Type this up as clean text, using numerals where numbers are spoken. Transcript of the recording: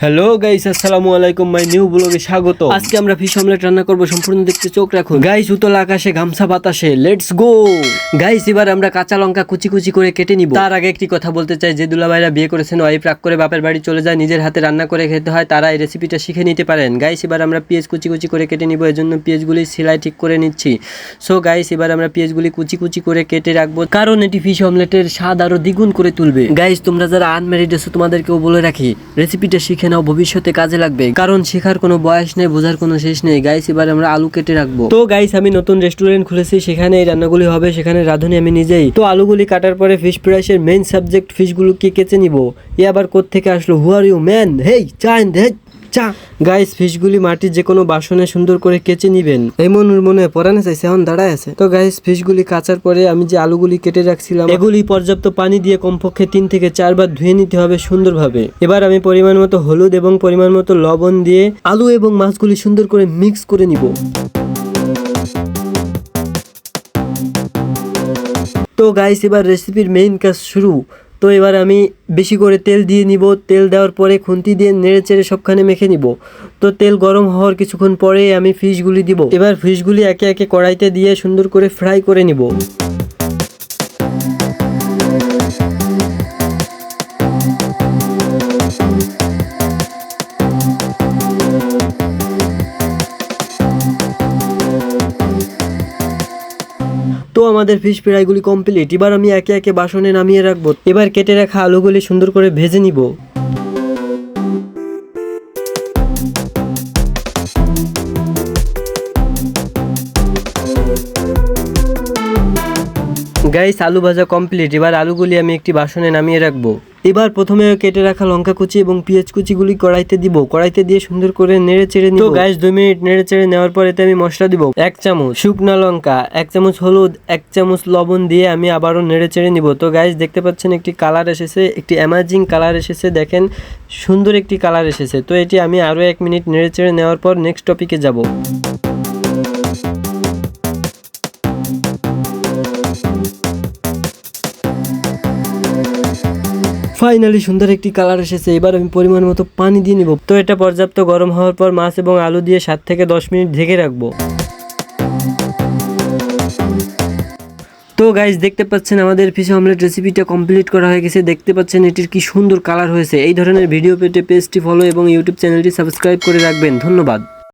Hello guys, আসসালামু আলাইকুম। My new ব্লগে স্বাগত। আজকে আমরা ফিশ অমলেট রান্না করব, সম্পূর্ণ দেখতে চোখ রাখুন। গাইস, উতল আকাশে গামছা বাতাসে, লেটস গো। গাইস, এবার আমরা কাঁচা লঙ্কা কুচি কুচি করে কেটে নিব। তার আগে একটি কথা বলতে চাই, যে দুলাভাইরা বিয়ে করেছেন, ওয়াইফ রাগ করে বাপের বাড়ি চলে যায়, নিজের হাতে রান্না করে খেতে হয়, তারা এই রেসিপিটা শিখে নিতে পারেন। গাইস, এবার আমরা পেঁয়াজ কুচি কুচি করে কেটে নিব, এজন্য পেঁয়াজগুলি সেলাই ঠিক করে নিচ্ছি। সো গাইস, এবার আমরা পেঁয়াজগুলি কুচি কুচি করে কেটে রাখবো, কারণ এটি ফিশ অমলেটের স্বাদ আরো দ্বিগুণ করে তুলবে। গাইস, তোমরা যারা আনম্যারিড আছো, তোমাদেরকেও বলে রাখি, রেসিপিটা শিখে নাও, ভবিষ্যতে কাজে লাগবে, কারণ শেখার কোনো বয়স নেই, বোঝার কোনো শেষ নেই। গাইস, এবার আমরা আলু কেটে রাখবো। তো গাইস, আমি নতুন রেস্টুরেন্ট খুলেছি, সেখানে এই রান্নাগুলি হবে, সেখানে রাঁধুনি আমি নিজেই। তো আলুগুলি কাটার পরে ফিশ ফ্রাইসের মেইন সাবজেক্ট ফিশগুলোকে কেচে নিব। এ আবার কোত্থেকে আসলো? হু আর ইউ ম্যান? হেই চাইন দে চা। গাইস, ফিশগুলি মাটির যে কোনো বাসনে সুন্দর করে কেচে নিবেন। এই মনুর মনে পরানে চাইছে, এখন দাঁড়ায় আছে। তো গাইস, ফিশগুলি কাচার পরে আমি যে আলুগুলি কেটে রাখছিলাম, এগুলি পর্যাপ্ত পানি দিয়ে কমপক্ষে 3 থেকে 4 বার ধুয়ে নিতে হবে সুন্দরভাবে। এবার আমি পরিমাণ মতো হলুদ এবং পরিমাণ মতো লবণ দিয়ে আলু এবং মাছগুলি সুন্দর করে মিক্স করে নিব। তো গাইস, এবার রেসিপির মেইন কাজ শুরু। তো এবার আমি বেশি করে তেল দিয়ে নিব। তেল দেওয়ার পরে খুন্তি দিয়ে নেড়ে চেড়ে সবখানে মেখে নিব। তো তেল গরম হওয়ার কিছুক্ষণ পরে আমি ফিশগুলি দিব। এবার ফিশগুলি একে একে কড়াইতে দিয়ে সুন্দর করে ফ্রাই করে নিব। তো আমাদের ফিশ ফ্রাইগুলি কমপ্লিট। এবার আমি একে একে বাসনে নামিয়ে রাখবো। এবার কেটে রাখা আলুগুলি সুন্দর করে ভেজে নিব। গাইস, আলু ভাজা কমপ্লিট। এবার আলুগুলি আমি একটি বাসনে নামিয়ে রাখবো। এবার প্রথমে কেটে রাখা লঙ্কা কুচি এবং পেঁয়াজ কুচিগুলি কড়াইতে দিব। কড়াইতে দিয়ে সুন্দর করে নেড়ে চেড়ে নিব। তো গাইস, 2 মিনিট নেড়ে চেড়ে নেওয়ার পর এতে আমি মশলা দিব। 1 চামচ শুকনা লঙ্কা, 1 চামচ হলুদ, 1 চামচ লবণ দিয়ে আমি আবারও নেড়ে চেড়ে নিব। তো গাইস, দেখতে পাচ্ছেন একটি কালার এসেছে, একটি অ্যামাজিং কালার এসেছে। দেখেন, সুন্দর একটি কালার এসেছে। তো এটি আমি আরও 1 মিনিট নেড়ে চেড়ে নেওয়ার পর নেক্সট টপিকে যাব। ফাইনালি সুন্দর একটি কালার এসেছে। এবার আমি পরিমাণ মতো পানি দিয়ে নিব। তো এটা পর্যাপ্ত গরম হওয়ার পর মাছ এবং আলু দিয়ে 7 থেকে 10 মিনিট ঢেকে রাখবো। তো গাইস, দেখতে পাচ্ছেন আমাদের ফিশ অমলেট রেসিপিটা কমপ্লিট করা হয়ে গেছে। দেখতে পাচ্ছেন এটির কি সুন্দর কালার হয়েছে। এই ধরনের ভিডিও পেতে পেজটি ফলো এবং ইউটিউব চ্যানেলটি সাবস্ক্রাইব করে রাখবেন। ধন্যবাদ।